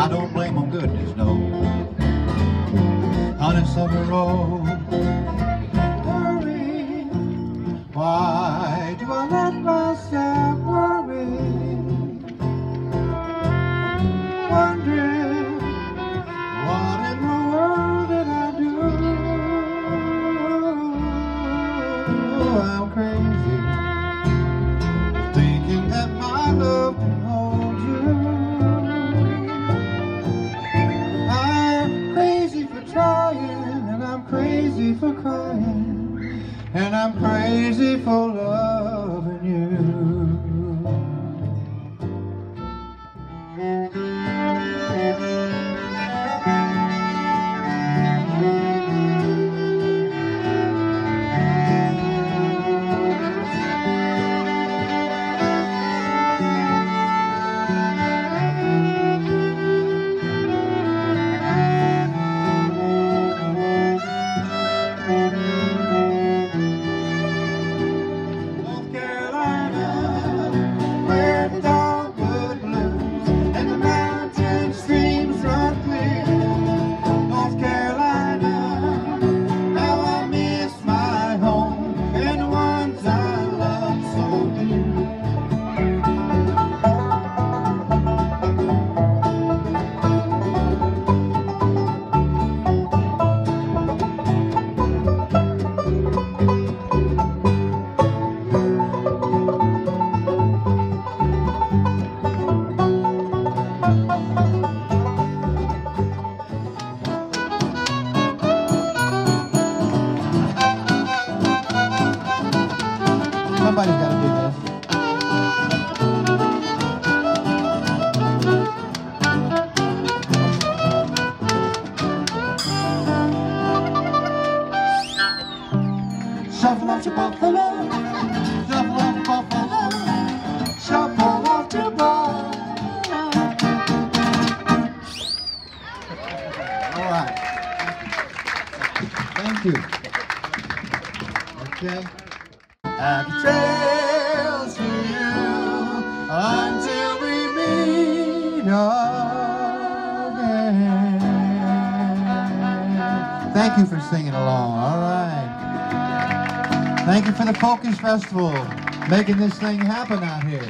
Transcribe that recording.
I don't blame them, goodness no. Honeysuckle Road, worry. Why do I let myself worry? Wondering what in the world did I do? I'm crazy, thinking that my love can hold you. I'm crazy for trying, and I'm crazy for crying, and I'm crazy for loving you. Somebody's got to do this. Shuffle off your buffalo, shuffle off your buffalo, shuffle off your buffalo. All right. Thank you. Okay. Happy trails to you until we meet again. Thank you for singing along. All right. Thank you for the Focus Festival, making this thing happen out here.